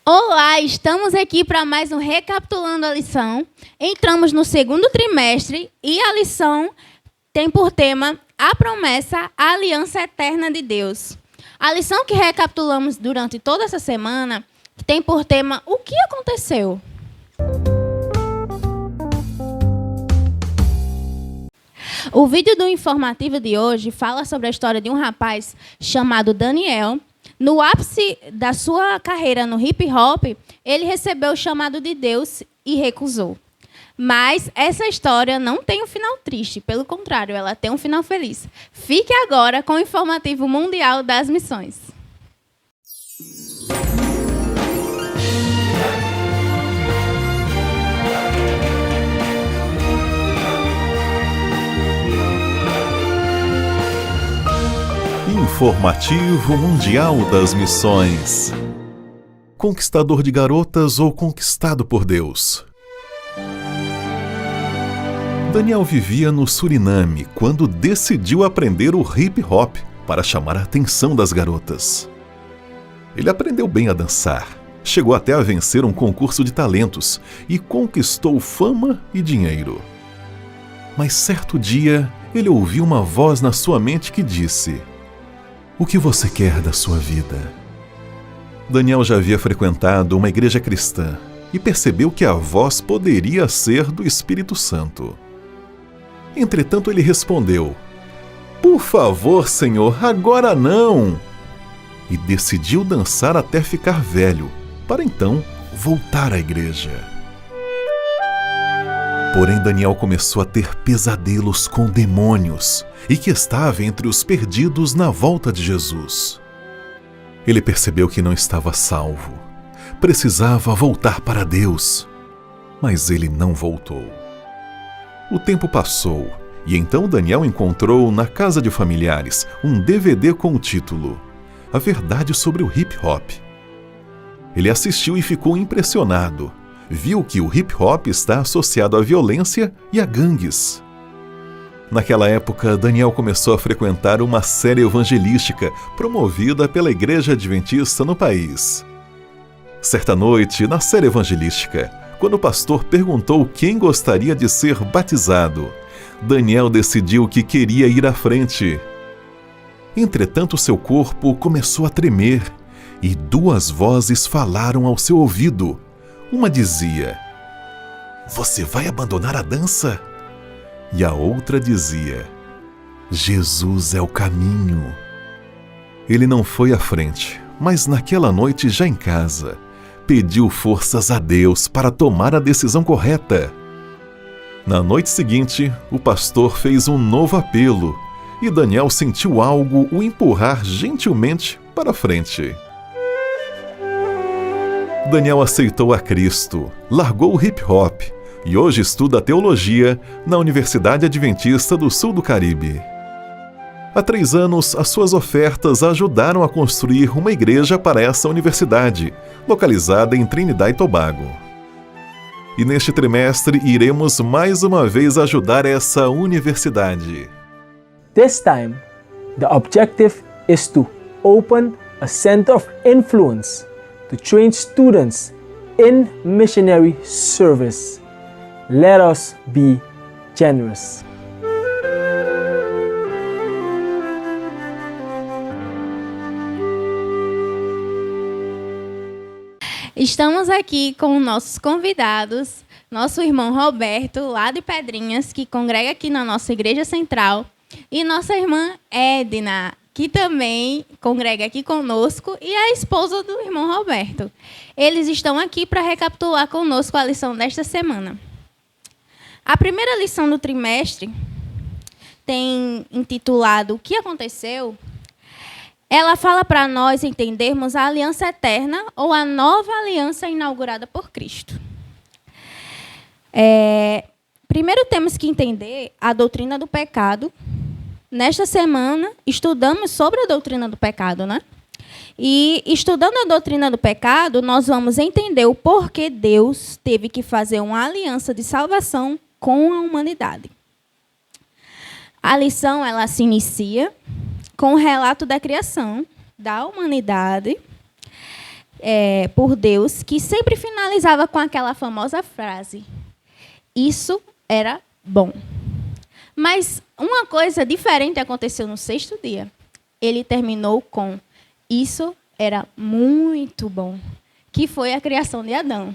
Olá, estamos aqui para mais um Recapitulando a Lição. Entramos no segundo trimestre e a lição tem por tema a promessa, a aliança eterna de Deus. A lição que recapitulamos durante toda essa semana tem por tema o que aconteceu. O vídeo do informativo de hoje fala sobre a história de um rapaz chamado Daniel. No ápice da sua carreira no hip-hop, ele recebeu o chamado de Deus e recusou. Mas essa história não tem um final triste, pelo contrário, ela tem um final feliz. Fique agora com o informativo mundial das missões. Informativo Mundial das Missões. Conquistador de garotas ou conquistado por Deus? Daniel vivia no Suriname quando decidiu aprender o hip hop para chamar a atenção das garotas. Ele aprendeu bem a dançar, chegou até a vencer um concurso de talentos e conquistou fama e dinheiro. Mas certo dia, ele ouviu uma voz na sua mente que disse: "O que você quer da sua vida?" Daniel já havia frequentado uma igreja cristã e percebeu que a voz poderia ser do Espírito Santo. Entretanto, ele respondeu: "Por favor, Senhor, agora não!" E decidiu dançar até ficar velho, para então voltar à igreja. Porém, Daniel começou a ter pesadelos com demônios e que estava entre os perdidos na volta de Jesus. Ele percebeu que não estava salvo. Precisava voltar para Deus. Mas ele não voltou. O tempo passou e então Daniel encontrou na casa de familiares um DVD com o título A Verdade sobre o Hip Hop. Ele assistiu e ficou impressionado. Viu que o hip-hop está associado à violência e a gangues. Naquela época, Daniel começou a frequentar uma série evangelística promovida pela Igreja Adventista no país. Certa noite, na série evangelística, quando o pastor perguntou quem gostaria de ser batizado, Daniel decidiu que queria ir à frente. Entretanto, seu corpo começou a tremer e duas vozes falaram ao seu ouvido. Uma dizia: "Você vai abandonar a dança?" E a outra dizia: "Jesus é o caminho." Ele não foi à frente, mas naquela noite, já em casa, pediu forças a Deus para tomar a decisão correta. Na noite seguinte, o pastor fez um novo apelo e Daniel sentiu algo o empurrar gentilmente para frente. Daniel aceitou a Cristo, largou o hip-hop e hoje estuda teologia na Universidade Adventista do Sul do Caribe. Há 3 anos, as suas ofertas ajudaram a construir uma igreja para essa universidade, localizada em Trinidad e Tobago. E neste trimestre, iremos mais uma vez ajudar essa universidade. This time, the objective is to open a center of influence to train students in missionary service. Let us be generous. Estamos aqui com nossos convidados, nosso irmão Roberto, lá de Pedrinhas, que congrega aqui na nossa igreja central, e nossa irmã Edna, que também congrega aqui conosco, e a esposa do irmão Roberto. Eles estão aqui para recapitular conosco a lição desta semana. A primeira lição do trimestre tem intitulado O que aconteceu? Ela fala para nós entendermos a aliança eterna ou a nova aliança inaugurada por Cristo. Primeiro temos que entender a doutrina do pecado. Nesta semana, estudamos sobre a doutrina do pecado, né? E, estudando a doutrina do pecado, nós vamos entender o porquê Deus teve que fazer uma aliança de salvação com a humanidade. A lição ela se inicia com o relato da criação da humanidade por Deus, que sempre finalizava com aquela famosa frase: isso era bom. Mas uma coisa diferente aconteceu no 6º dia. Ele terminou com: isso era muito bom, que foi a criação de Adão.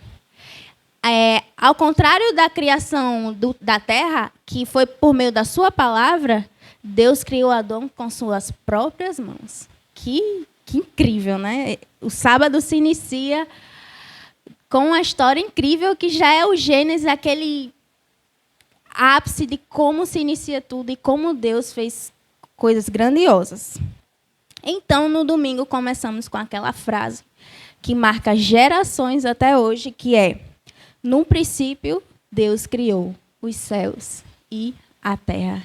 Ao contrário da criação da terra, que foi por meio da sua palavra, Deus criou Adão com suas próprias mãos. Que incrível, né? O sábado se inicia com uma história incrível que já é o Gênesis, aquele ápice de como se inicia tudo e como Deus fez coisas grandiosas. Então, no domingo, começamos com aquela frase que marca gerações até hoje, que é: no princípio, Deus criou os céus e a terra.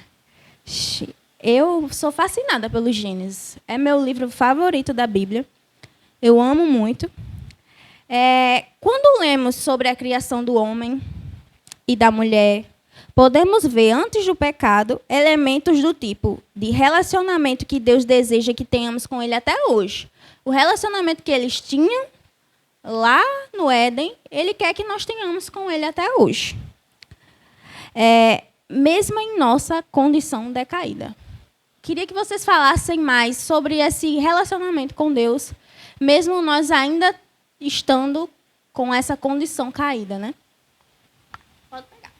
Eu sou fascinada pelo Gênesis. É meu livro favorito da Bíblia. Eu amo muito. Quando lemos sobre a criação do homem e da mulher, podemos ver, antes do pecado, elementos do tipo de relacionamento que Deus deseja que tenhamos com Ele até hoje. O relacionamento que eles tinham lá no Éden, Ele quer que nós tenhamos com Ele até hoje. Mesmo em nossa condição decaída. Queria que vocês falassem mais sobre esse relacionamento com Deus, mesmo nós ainda estando com essa condição caída, né? Pode pegar.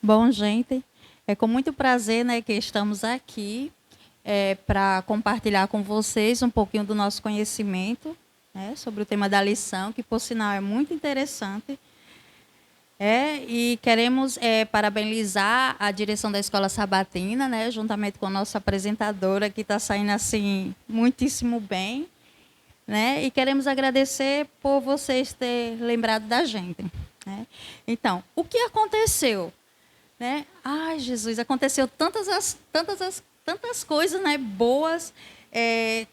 Bom, gente, é com muito prazer, né, que estamos aqui para compartilhar com vocês um pouquinho do nosso conhecimento, né, sobre o tema da lição, que, por sinal, é muito interessante. E queremos parabenizar a direção da Escola Sabatina, né, juntamente com a nossa apresentadora, que está saindo assim muitíssimo bem, né, e queremos agradecer por vocês terem lembrado da gente, né. Então, o que aconteceu? Né? Ai, Jesus, aconteceu tantas coisas, né, boas.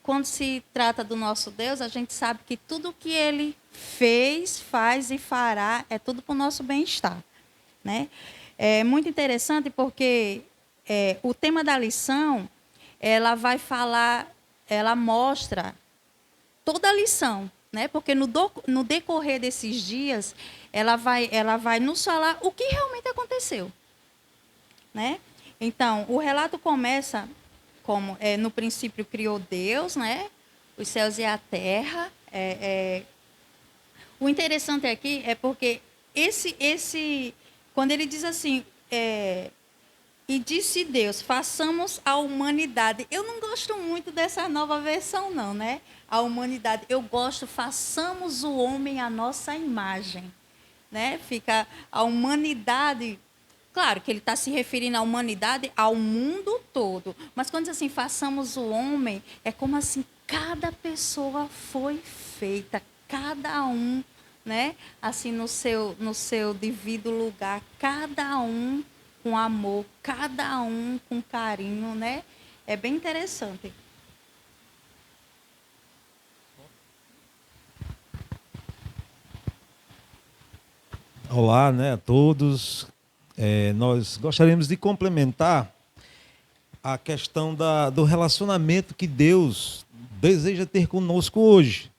Quando se trata do nosso Deus, a gente sabe que tudo o que Ele fez, faz e fará é tudo para o nosso bem-estar, né? É muito interessante porque o tema da lição, ela vai falar, ela mostra toda a lição, né? Porque no decorrer desses dias, ela vai nos falar o que realmente aconteceu. Né? Então, o relato começa como no princípio criou Deus, né, os céus e a terra. O interessante aqui é porque quando ele diz assim, e disse Deus, façamos a humanidade. Eu não gosto muito dessa nova versão, não, né? A humanidade. Eu gosto, façamos o homem à nossa imagem, né? Fica a humanidade. Claro que ele está se referindo à humanidade, ao mundo todo. Mas quando diz assim, façamos o homem, é como assim, cada pessoa foi feita, cada um, né? Assim, no seu devido lugar, cada um com amor, cada um com carinho, né? É bem interessante. Olá, né, a todos. Nós gostaríamos de complementar a questão do relacionamento que Deus deseja ter conosco hoje,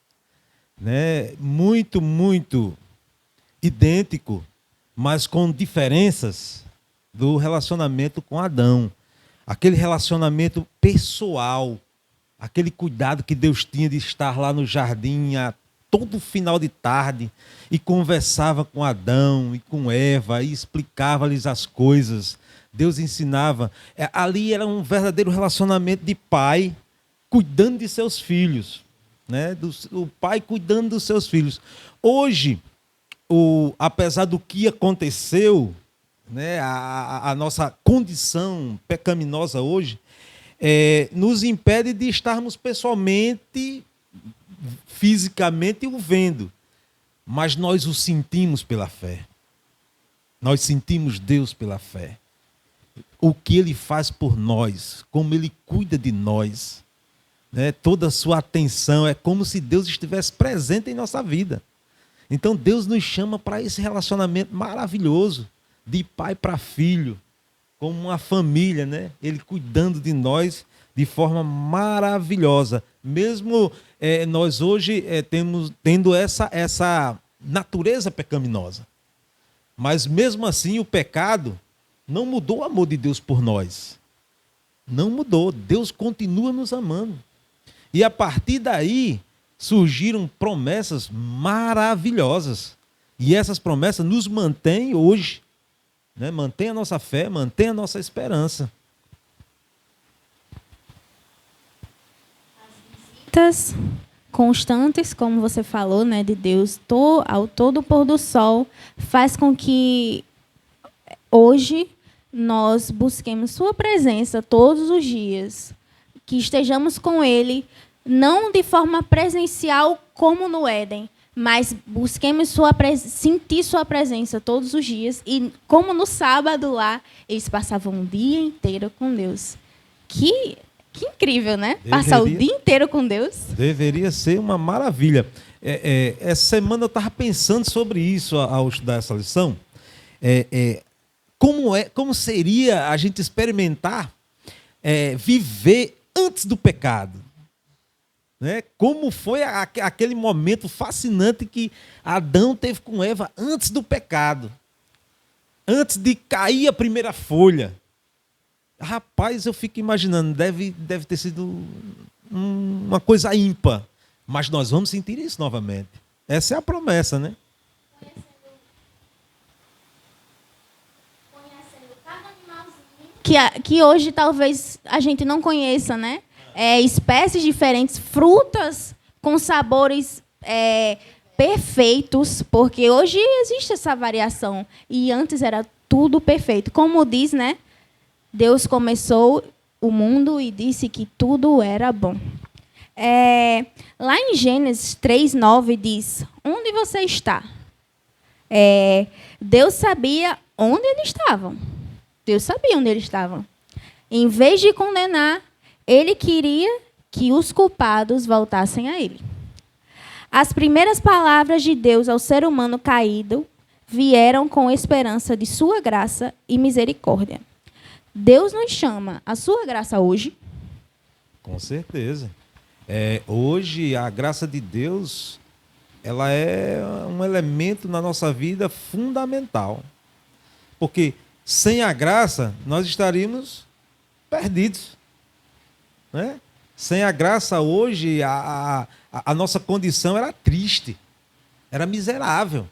né? Muito, muito idêntico, mas com diferenças do relacionamento com Adão. Aquele relacionamento pessoal, aquele cuidado que Deus tinha de estar lá no jardim todo final de tarde e conversava com Adão e com Eva e explicava-lhes as coisas. Deus ensinava. Ali era um verdadeiro relacionamento de pai cuidando de seus filhos, né? O pai cuidando dos seus filhos. Hoje, apesar do que aconteceu, né, a nossa condição pecaminosa hoje nos impede de estarmos pessoalmente, fisicamente o vendo, mas nós o sentimos pela fé. Nós sentimos Deus pela fé. O que Ele faz por nós, como Ele cuida de nós, né, toda a sua atenção. É como se Deus estivesse presente em nossa vida. Então Deus nos chama para esse relacionamento maravilhoso, de pai para filho, como uma família, né? Ele cuidando de nós de forma maravilhosa. Mesmo nós hoje tendo essa natureza pecaminosa. Mas mesmo assim o pecado não mudou o amor de Deus por nós. Não mudou. Deus continua nos amando. E a partir daí surgiram promessas maravilhosas. E essas promessas nos mantêm hoje, né? Mantém a nossa fé, mantém a nossa esperança. Visitas constantes, como você falou, né, de Deus, ao todo pôr do sol, faz com que hoje nós busquemos sua presença todos os dias, que estejamos com Ele, não de forma presencial como no Éden, mas busquemos sentir sua presença todos os dias. E como no sábado lá, eles passavam o dia inteiro com Deus. Que incrível, né? Passar o dia inteiro com Deus. Deveria ser uma maravilha. Essa semana eu estava pensando sobre isso ao estudar essa lição. Como seria a gente experimentar viver antes do pecado? Né? Como foi aquele momento fascinante que Adão teve com Eva antes do pecado, antes de cair a primeira folha. Rapaz, eu fico imaginando, deve ter sido uma coisa ímpar, mas nós vamos sentir isso novamente. Essa é a promessa, né? Que hoje talvez a gente não conheça, né? Espécies diferentes, frutas com sabores perfeitos, porque hoje existe essa variação e antes era tudo perfeito. Como diz, né? Deus começou o mundo e disse que tudo era bom. Lá em Gênesis 3:9 diz: onde você está? Deus sabia onde eles estavam. Deus sabia onde eles estavam. Em vez de condenar, Ele queria que os culpados voltassem a Ele. As primeiras palavras de Deus ao ser humano caído vieram com esperança de sua graça e misericórdia. Deus nos chama à sua graça hoje? Com certeza. Hoje, a graça de Deus, ela é um elemento na nossa vida fundamental. Porque sem a graça, nós estaríamos perdidos. Né? Sem a graça, hoje, a nossa condição era triste, era miserável,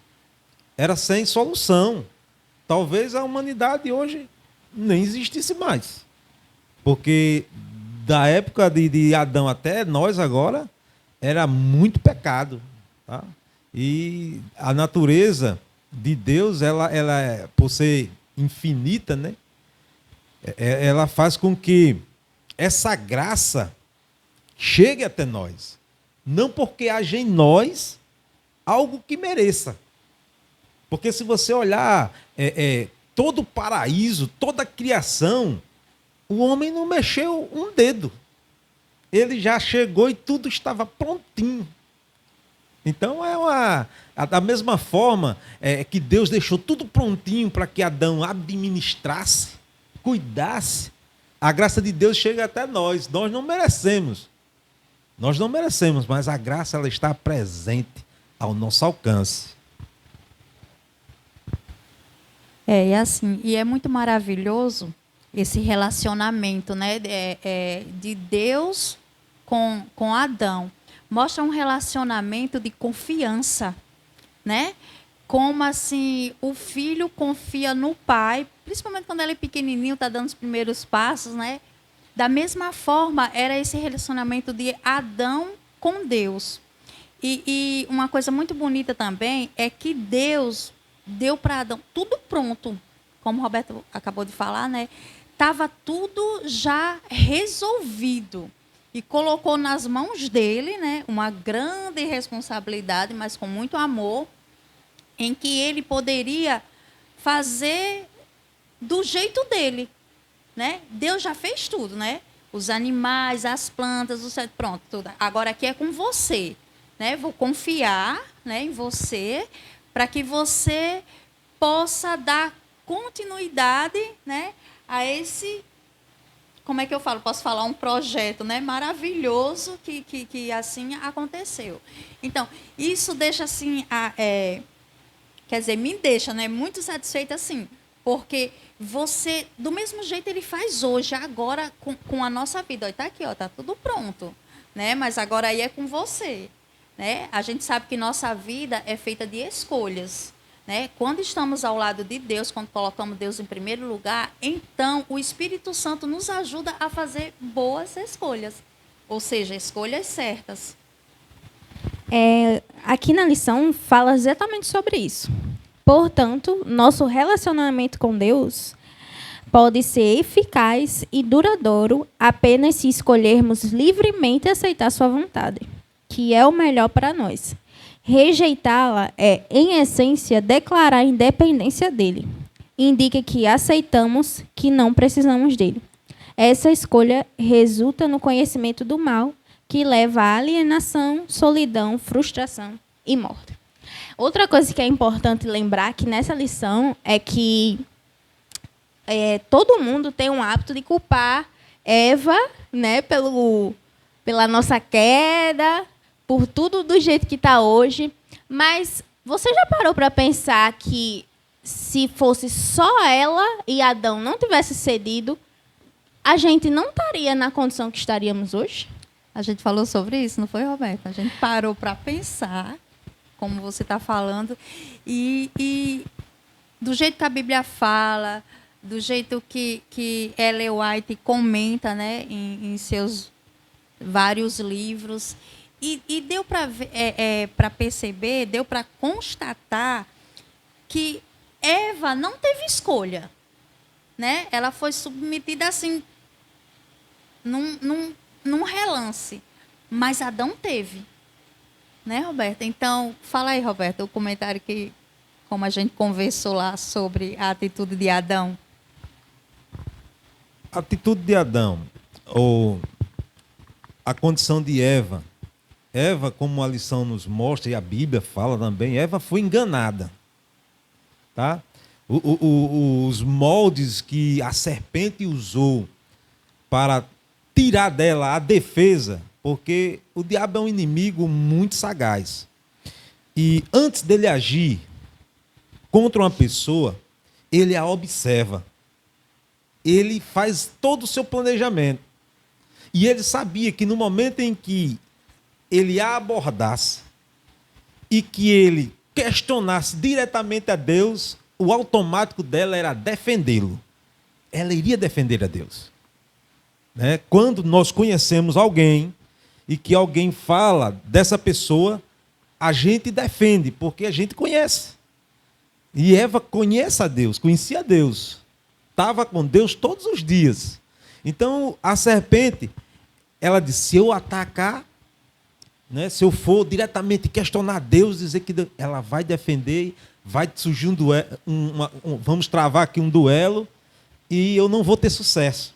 era sem solução. Talvez a humanidade hoje nem existisse mais. Porque da época de Adão até nós agora, era muito pecado. Tá? E a natureza de Deus, ela por ser infinita, né? Ela faz com que essa graça chegue até nós. Não porque haja em nós algo que mereça. Porque se você olhar todo o paraíso, toda a criação, o homem não mexeu um dedo. Ele já chegou e tudo estava prontinho. Então, da mesma forma que Deus deixou tudo prontinho para que Adão administrasse, cuidasse, a graça de Deus chega até nós. Nós não merecemos. Nós não merecemos, mas a graça ela está presente ao nosso alcance. E é muito maravilhoso esse relacionamento, né, de Deus com Adão. Mostra um relacionamento de confiança, né? Como assim o filho confia no pai, principalmente quando ele é pequenininho, está dando os primeiros passos, né? Da mesma forma, era esse relacionamento de Adão com Deus. E uma coisa muito bonita também é que Deus deu para Adão tudo pronto, como o Roberto acabou de falar, né? Estava tudo já resolvido. E colocou nas mãos dele, né, uma grande responsabilidade, mas com muito amor, em que ele poderia fazer do jeito dele. Né? Deus já fez tudo, né? os animais, as plantas, pronto, tudo. Agora aqui é com você, né? Vou confiar, né, em você, para que você possa dar continuidade, né, a esse, como é que eu falo? Posso falar um projeto, né, maravilhoso que assim aconteceu. Então, isso deixa assim, quer dizer, me deixa, né, muito satisfeita assim, porque você, do mesmo jeito ele faz hoje, agora com a nossa vida. Está aqui, está tudo pronto, né? Mas agora aí é com você, né? A gente sabe que nossa vida é feita de escolhas, né? Quando estamos ao lado de Deus, quando colocamos Deus em primeiro lugar, então o Espírito Santo nos ajuda a fazer boas escolhas, ou seja, escolhas certas. Aqui na lição fala exatamente sobre isso. Portanto, nosso relacionamento com Deus pode ser eficaz e duradouro apenas se escolhermos livremente aceitar sua vontade, que é o melhor para nós. Rejeitá-la é, em essência, declarar a independência dele. Indica que aceitamos que não precisamos dele. Essa escolha resulta no conhecimento do mal, que leva à alienação, solidão, frustração e morte. Outra coisa que é importante lembrar aqui nessa lição é que todo mundo tem um hábito de culpar Eva, né, pela nossa queda, por tudo do jeito que está hoje. Mas você já parou para pensar que se fosse só ela e Adão não tivesse cedido, a gente não estaria na condição que estaríamos hoje? A gente falou sobre isso, não foi, Roberta? A gente parou para pensar, como você está falando, e do jeito que a Bíblia fala, do jeito que Ellen White comenta, né, em seus vários livros, e deu para perceber, deu para constatar que Eva não teve escolha, né? Ela foi submetida assim, num relance, mas Adão teve. Né, Roberta? Então, fala aí, Roberta, o comentário que, como a gente conversou lá sobre a atitude de Adão. A atitude de Adão, ou a condição de Eva. Eva, como a lição nos mostra, e a Bíblia fala também, Eva foi enganada. Tá? Os moldes que a serpente usou para tirar dela a defesa, porque o diabo é um inimigo muito sagaz. E antes dele agir contra uma pessoa, ele a observa. Ele faz todo o seu planejamento. E ele sabia que no momento em que ele a abordasse e que ele questionasse diretamente a Deus, o automático dela era defendê-lo. Ela iria defender a Deus. Né? Quando nós conhecemos alguém e que alguém fala dessa pessoa, a gente defende, porque a gente conhece. E Eva conhece a Deus, conhecia a Deus. Estava com Deus todos os dias. Então, a serpente, ela disse, se eu atacar, né, se eu for diretamente questionar Deus, dizer que ela vai defender, vai surgir um duelo, vamos travar aqui um duelo, e eu não vou ter sucesso.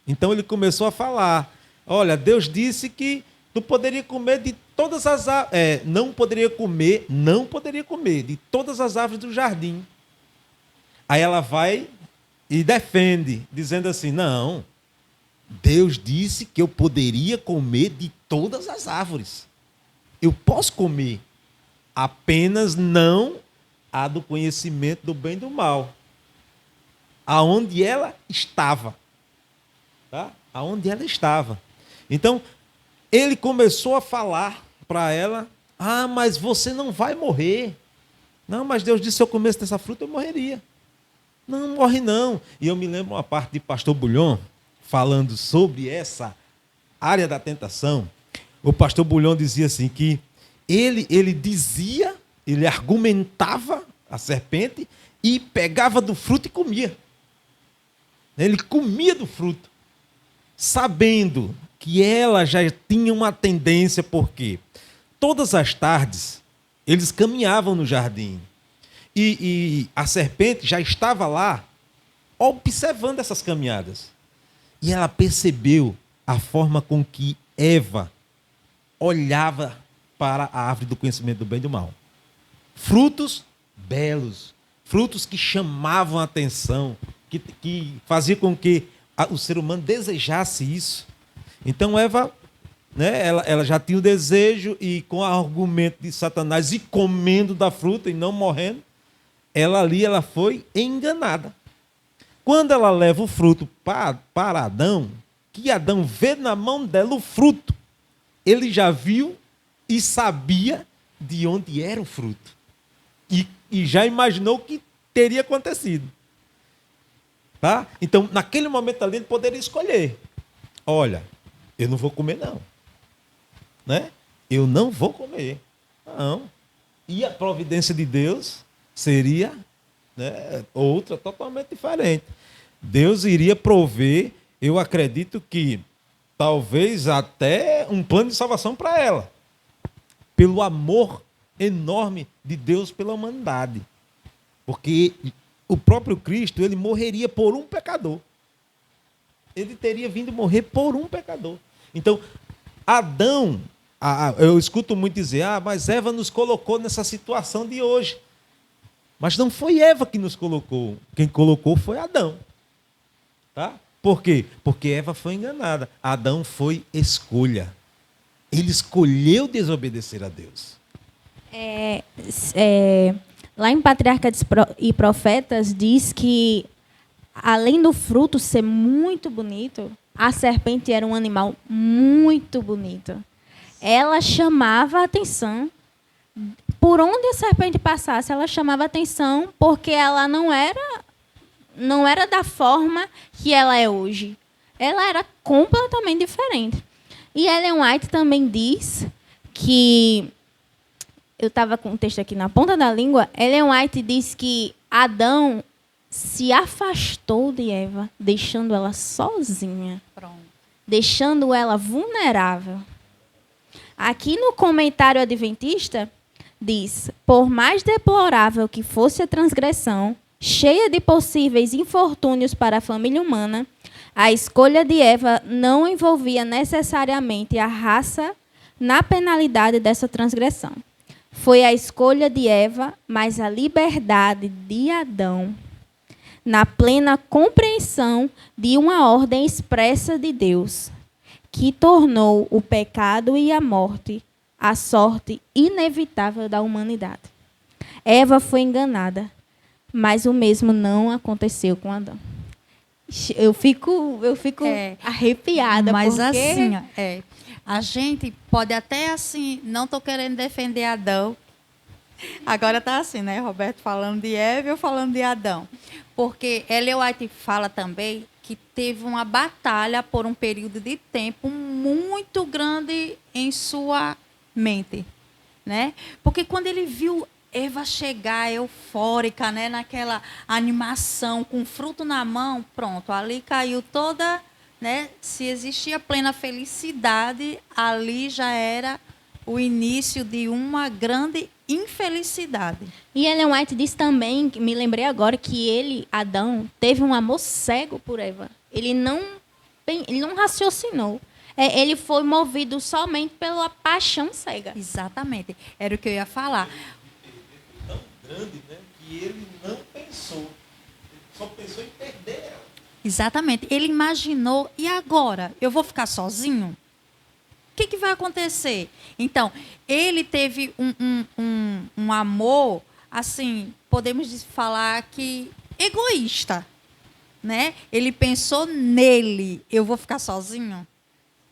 Então, ele começou a falar, olha, Deus disse que tu poderia comer de todas as árvores, não poderia comer de todas as árvores do jardim. Aí ela vai e defende, dizendo assim, não, Deus disse que eu poderia comer de todas as árvores. Eu posso comer, apenas não a do conhecimento do bem e do mal. Aonde ela estava. Tá? Aonde ela estava. Então, ele começou a falar para ela, mas você não vai morrer. Não, mas Deus disse, se eu comesse dessa fruta, eu morreria. Não morre não. E eu me lembro uma parte de pastor Bulhon, falando sobre essa área da tentação. O pastor Bulhon dizia assim, que ele dizia, ele argumentava a serpente e pegava do fruto e comia. Ele comia do fruto, sabendo que ela já tinha uma tendência, porque todas as tardes eles caminhavam no jardim. E a serpente já estava lá observando essas caminhadas. E ela percebeu a forma com que Eva olhava para a árvore do conhecimento do bem e do mal. Frutos belos, frutos que chamavam a atenção, que faziam com que o ser humano desejasse isso. Então Eva, né, ela já tinha o desejo e com o argumento de Satanás e comendo da fruta e não morrendo, ela foi enganada. Quando ela leva o fruto para Adão, que Adão vê na mão dela o fruto, ele já viu e sabia de onde era o fruto. E já imaginou o que teria acontecido. Tá? Então, naquele momento ali, ele poderia escolher. Olha, eu não vou comer, não. Né? Eu não vou comer. Não. E a providência de Deus seria, né, outra, totalmente diferente. Deus iria prover, eu acredito que, talvez até um plano de salvação para ela. Pelo amor enorme de Deus pela humanidade. Porque o próprio Cristo, ele morreria por um pecador. Ele teria vindo morrer por um pecador. Então, Adão, eu escuto muito dizer, mas Eva nos colocou nessa situação de hoje. Mas não foi Eva que nos colocou. Quem colocou foi Adão. Tá? Por quê? Porque Eva foi enganada. Adão foi escolha. Ele escolheu desobedecer a Deus. Lá em Patriarcas e Profetas diz que, além do fruto ser muito bonito, a serpente era um animal muito bonito. Ela chamava a atenção. Por onde a serpente passasse, ela chamava a atenção porque ela não era da forma que ela é hoje. Ela era completamente diferente. E Ellen White também diz que... Eu estava com o texto aqui na ponta da língua. Ellen White diz que Adão se afastou de Eva, deixando ela sozinha. Pronto. Deixando ela vulnerável. Aqui no comentário adventista, diz: por mais deplorável que fosse a transgressão, cheia de possíveis infortúnios para a família humana, a escolha de Eva não envolvia necessariamente a raça na penalidade dessa transgressão. Foi a escolha de Eva, mas a liberdade de Adão, na plena compreensão de uma ordem expressa de Deus, que tornou o pecado e a morte a sorte inevitável da humanidade. Eva foi enganada, mas o mesmo não aconteceu com Adão. Eu fico arrepiada. Mas porque... assim, a gente pode até assim, não estou querendo defender Adão. Agora está assim, né? Roberto falando de Eva e eu falando de Adão. Porque Ellen White fala também que teve uma batalha por um período de tempo muito grande em sua mente, né? Porque quando ele viu Eva chegar eufórica, né, naquela animação, com fruto na mão, pronto, ali caiu toda, né? Se existia plena felicidade, ali já era o início de uma grande infelicidade. E Ellen White diz também, me lembrei agora, que ele, Adão, teve um amor cego por Eva. Ele não raciocinou. Ele foi movido somente pela paixão cega. Exatamente. Era o que eu ia falar. Tão grande, né, que ele não pensou. Ele só pensou em perder ela. Exatamente. Ele imaginou, e agora? Eu vou ficar sozinho? O que vai acontecer? Então, ele teve um amor, assim, podemos falar que egoísta, né? Ele pensou nele, eu vou ficar sozinho?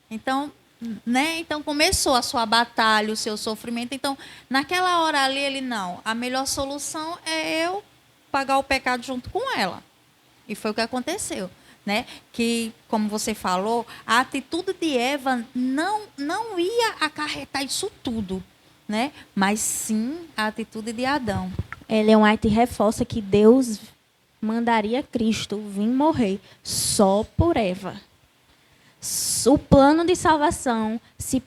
Então, né? Então começou a sua batalha, o seu sofrimento. Então, naquela hora ali, ele não. A melhor solução é eu pagar o pecado junto com ela. E foi o que aconteceu. Né? Que, como você falou, a atitude de Eva não ia acarretar isso tudo, né? Mas sim a atitude de Adão. Ellen White reforça que Deus mandaria Cristo vir morrer só por Eva. O plano de salvação, se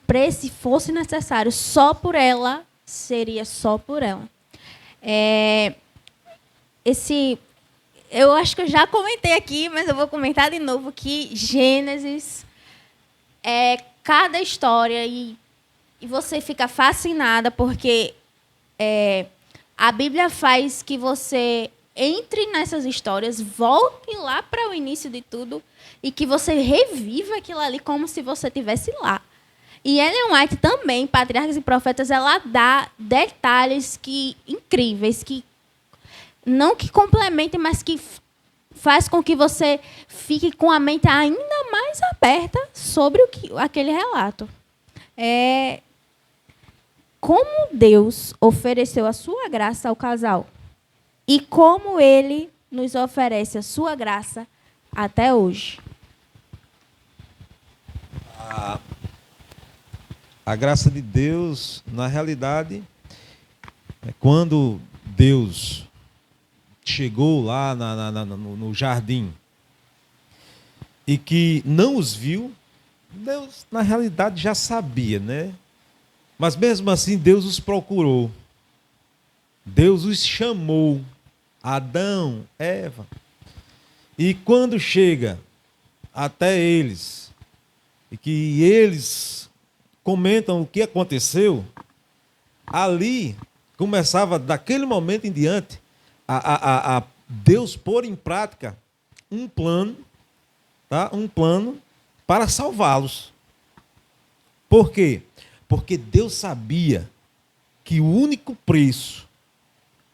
fosse necessário só por ela, seria só por ela. eu acho que eu já comentei aqui, mas eu vou comentar de novo que Gênesis é cada história e você fica fascinada porque a Bíblia faz que você entre nessas histórias, volte lá para o início de tudo e que você reviva aquilo ali como se você estivesse lá. E Ellen White também, Patriarcas e Profetas, ela dá detalhes incríveis, que não que complementem, mas que faz com que você fique com a mente ainda mais aberta sobre aquele relato. Como Deus ofereceu a sua graça ao casal e como Ele nos oferece a sua graça até hoje. A graça de Deus, na realidade, quando Deus chegou lá no jardim e que não os viu, Deus, na realidade, já sabia, né? Mas mesmo assim, Deus os procurou. Deus os chamou. Adão, Eva. E quando chega até eles, e que eles comentam o que aconteceu, ali começava, daquele momento em diante, a Deus pôr em prática um plano, tá? Um plano para salvá-los. Por quê? Porque Deus sabia que o único preço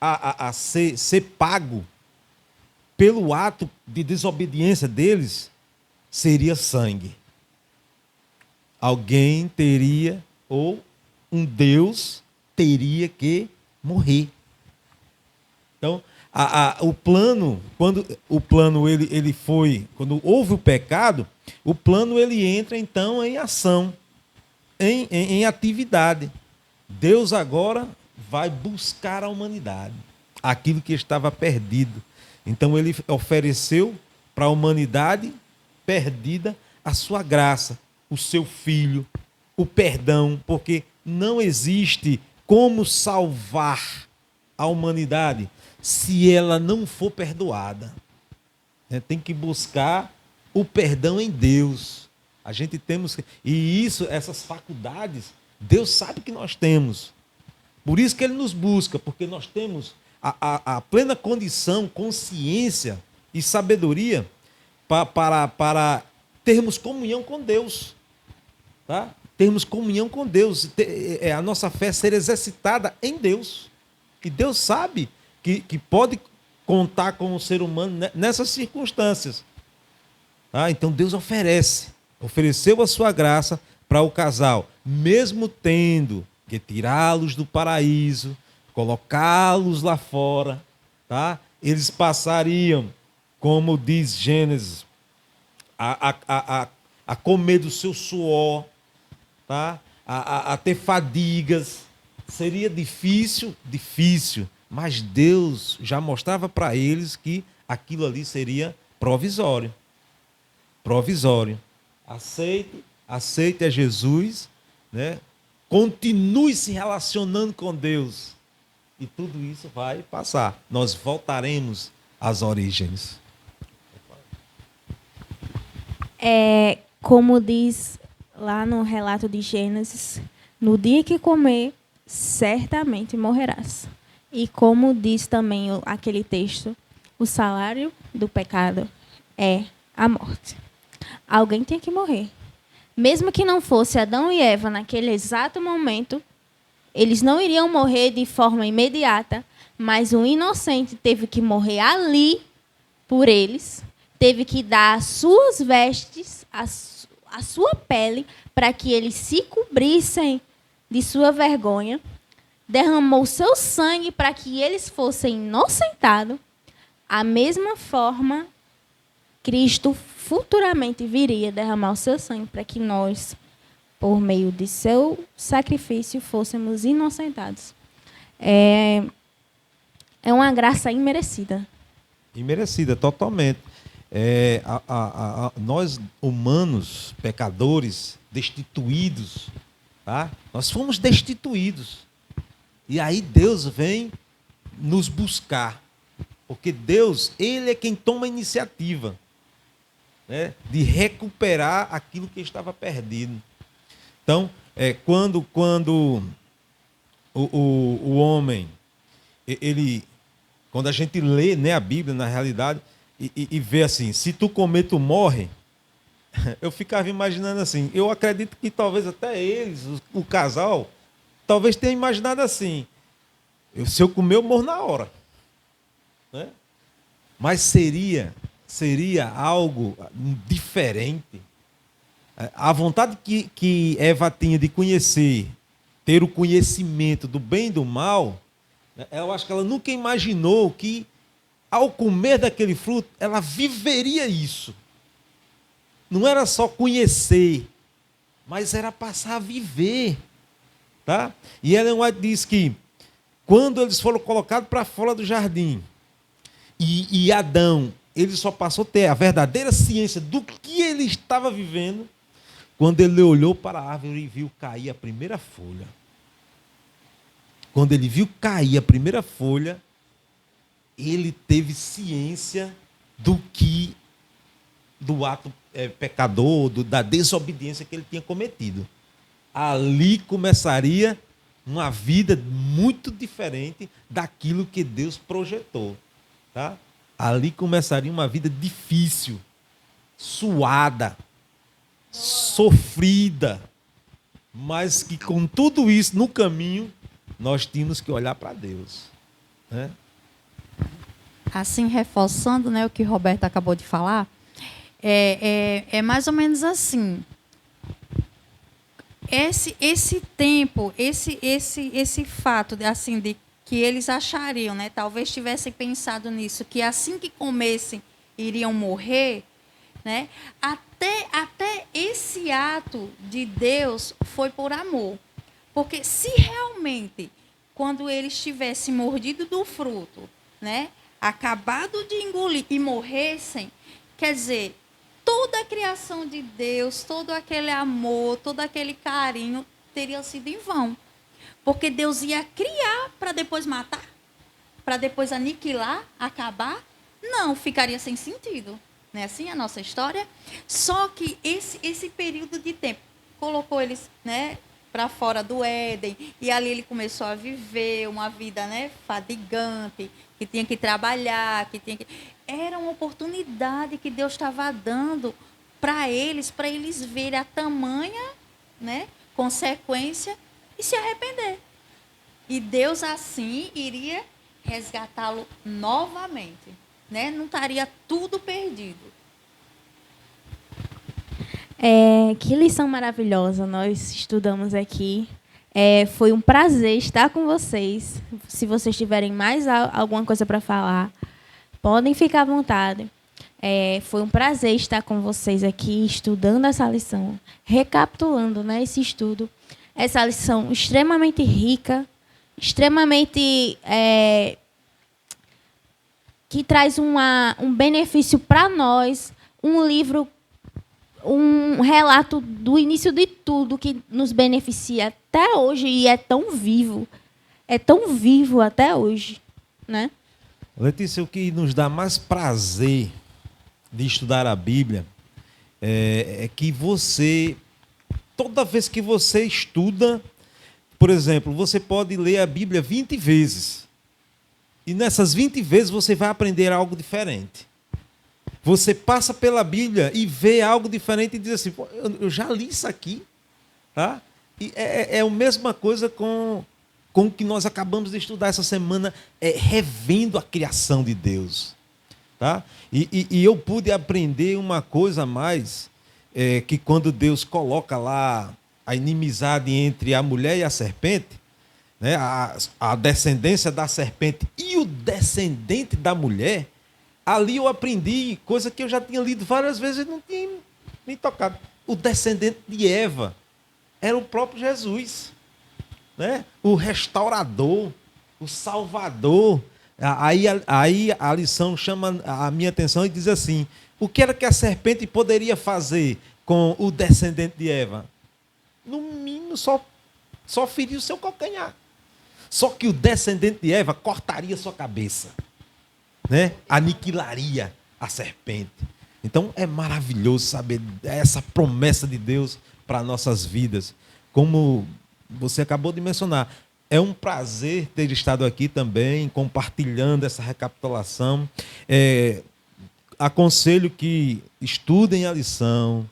a ser pago pelo ato de desobediência deles seria sangue. Alguém teria, ou um Deus teria que morrer. Então, o plano, quando o plano ele foi, quando houve o pecado, o plano ele entra então em ação, em atividade. Deus agora vai buscar a humanidade, aquilo que estava perdido. Então ele ofereceu para a humanidade perdida a sua graça, o seu filho, o perdão, porque não existe como salvar a humanidade se ela não for perdoada. Tem que buscar o perdão em Deus. A gente temos e essas faculdades, Deus sabe que nós temos. Por isso que Ele nos busca, porque nós temos a plena condição, consciência e sabedoria para termos comunhão com Deus. Tá? Termos comunhão com Deus, a nossa fé ser exercitada em Deus. E Deus sabe que pode contar com o ser humano nessas circunstâncias. Tá? Então Deus ofereceu a sua graça para o casal, mesmo tendo que tirá-los do paraíso, colocá-los lá fora, tá? Eles passariam, como diz Gênesis, a comer do seu suor, tá? A ter fadigas. Seria difícil, mas Deus já mostrava para eles que aquilo ali seria provisório. Provisório. Aceite a Jesus, né? Continue se relacionando com Deus e tudo isso vai passar. Nós voltaremos às origens. Como diz lá no relato de Gênesis, no dia que comer, certamente morrerás. E como diz também aquele texto, o salário do pecado é a morte. Alguém tem que morrer. Mesmo que não fosse Adão e Eva naquele exato momento, eles não iriam morrer de forma imediata, mas um inocente teve que morrer ali por eles, teve que dar as suas vestes, a sua pele, para que eles se cobrissem de sua vergonha, derramou seu sangue para que eles fossem inocentados. A mesma forma, Cristo futuramente viria derramar o seu sangue para que nós, por meio de seu sacrifício, fôssemos inocentados. É uma graça imerecida. Imerecida, totalmente. Nós, humanos, pecadores, destituídos, tá? Nós fomos destituídos. E aí Deus vem nos buscar. Porque Deus, ele é quem toma a iniciativa, né, de recuperar aquilo que estava perdido. Então, quando o homem, quando a gente lê, né, a Bíblia, na realidade, e vê assim, se tu comer, tu morre, eu ficava imaginando assim, eu acredito que talvez até eles, o casal, talvez tenha imaginado assim, se eu comer, eu morro na hora. Né? Mas seria algo diferente. A vontade que Eva tinha de conhecer, ter o conhecimento do bem e do mal, eu acho que ela nunca imaginou que, ao comer daquele fruto, ela viveria isso. Não era só conhecer, mas era passar a viver. Tá? E Ellen White diz que, quando eles foram colocados para fora do jardim, e Adão, ele só passou a ter a verdadeira ciência do que ele estava vivendo, quando ele olhou para a árvore e viu cair a primeira folha. Quando ele viu cair a primeira folha, ele teve ciência do ato pecador, da desobediência que ele tinha cometido. Ali começaria uma vida muito diferente daquilo que Deus projetou. Tá? Ali começaria uma vida difícil, suada, sofrida, mas que com tudo isso no caminho, nós tínhamos que olhar para Deus. Né? Assim, reforçando, né, o que o Roberto acabou de falar, é mais ou menos assim. Esse tempo, esse fato assim, de que eles achariam, né, talvez tivessem pensado nisso, que assim que comessem iriam morrer, né, até esse ato de Deus foi por amor. Porque se realmente, quando eles tivessem mordido do fruto, né, acabado de engolir e morressem, quer dizer, toda a criação de Deus, todo aquele amor, todo aquele carinho teria sido em vão. Porque Deus ia criar para depois matar, para depois aniquilar, acabar. Não, ficaria sem sentido. Não é assim a nossa história? Só que esse período de tempo colocou eles, né, para fora do Éden, e ali ele começou a viver uma vida, né, fadigante, que tinha que trabalhar, era uma oportunidade que Deus estava dando para eles verem a tamanha, né, consequência e se arrepender. E Deus assim iria resgatá-lo novamente, né? Não estaria tudo perdido. Que lição maravilhosa nós estudamos aqui. Foi um prazer estar com vocês. Se vocês tiverem mais alguma coisa para falar, podem ficar à vontade. Foi um prazer estar com vocês aqui, estudando essa lição, recapitulando, né, esse estudo. Essa lição extremamente rica, extremamente que traz um benefício para nós, um livro, um relato do início de tudo que nos beneficia até hoje e é tão vivo até hoje, né? Letícia, o que nos dá mais prazer de estudar a Bíblia é que você, toda vez que você estuda, por exemplo, você pode ler a Bíblia 20 vezes. E nessas 20 vezes você vai aprender algo diferente. Você passa pela Bíblia e vê algo diferente e diz assim, eu já li isso aqui. Tá? E é a mesma coisa com o que nós acabamos de estudar essa semana, revendo a criação de Deus. Tá? E eu pude aprender uma coisa a mais, que quando Deus coloca lá a inimizade entre a mulher e a serpente, né, a descendência da serpente e o descendente da mulher, ali eu aprendi coisa que eu já tinha lido várias vezes e não tinha me tocado. O descendente de Eva era o próprio Jesus, né? O restaurador, o salvador. Aí a lição chama a minha atenção e diz assim, o que era que a serpente poderia fazer com o descendente de Eva? No mínimo, só ferir o seu calcanhar. Só que o descendente de Eva cortaria sua cabeça. né, aniquilaria a serpente. Então é maravilhoso saber essa promessa de Deus para nossas vidas. Como você acabou de mencionar, é um prazer ter estado aqui também, compartilhando essa recapitulação. Aconselho que estudem a lição.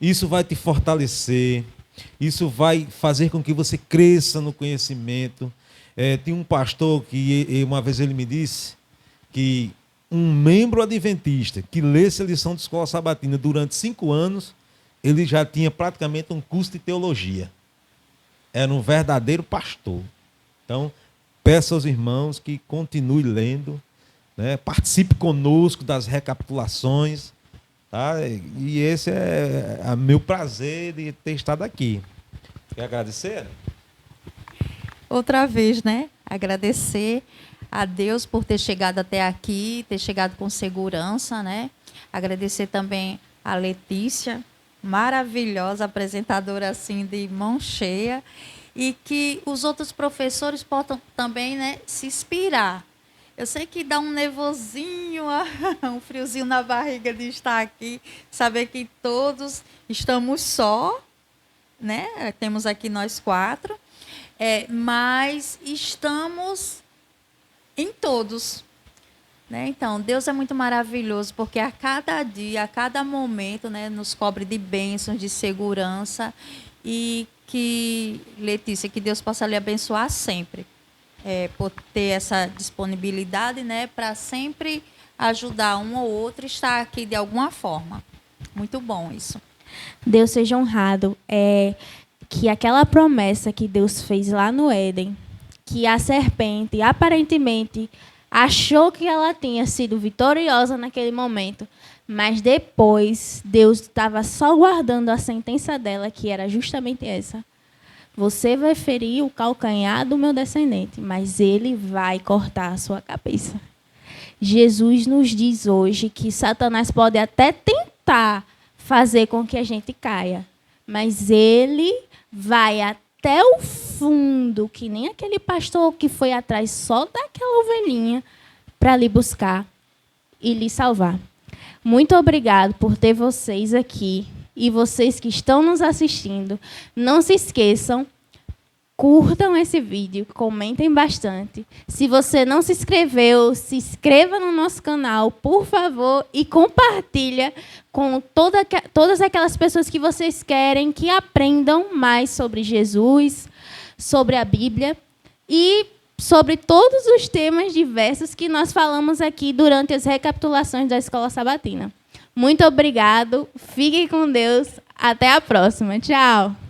Isso vai te fortalecer. Isso vai fazer com que você cresça no conhecimento. Tinha um pastor que uma vez ele me disse que um membro adventista que lesse a lição de escola sabatina durante 5 anos, ele já tinha praticamente um curso de teologia. Era um verdadeiro pastor. Então, peço aos irmãos que continue lendo, né? Participe conosco das recapitulações. Tá? E esse é o meu prazer de ter estado aqui. Quer agradecer? Outra vez, né? Agradecer a Deus por ter chegado até aqui, ter chegado com segurança, né? Agradecer também a Letícia, maravilhosa apresentadora assim de mão cheia, e que os outros professores possam também, né, se inspirar. Eu sei que dá um nervosinho, um friozinho na barriga de estar aqui, saber que todos estamos só, né? Temos aqui nós 4, mas estamos em todos. Né? Então, Deus é muito maravilhoso, porque a cada dia, a cada momento, né, nos cobre de bênçãos, de segurança, e que, Letícia, que Deus possa lhe abençoar sempre, por ter essa disponibilidade, né, para sempre ajudar um ou outro, estar aqui de alguma forma. Muito bom isso. Deus seja honrado. Que aquela promessa que Deus fez lá no Éden, que a serpente, aparentemente, achou que ela tinha sido vitoriosa naquele momento, mas depois Deus estava só guardando a sentença dela, que era justamente essa. Você vai ferir o calcanhar do meu descendente, mas ele vai cortar a sua cabeça. Jesus nos diz hoje que Satanás pode até tentar fazer com que a gente caia, mas ele vai até o fundo, que nem aquele pastor que foi atrás só daquela ovelhinha para lhe buscar e lhe salvar. Muito obrigado por ter vocês aqui e vocês que estão nos assistindo. Não se esqueçam, curtam esse vídeo, comentem bastante. Se você não se inscreveu, se inscreva no nosso canal, por favor, e compartilha com todas aquelas pessoas que vocês querem que aprendam mais sobre Jesus, sobre a Bíblia e sobre todos os temas diversos que nós falamos aqui durante as recapitulações da Escola Sabatina. Muito obrigado, fiquem com Deus, até a próxima. Tchau!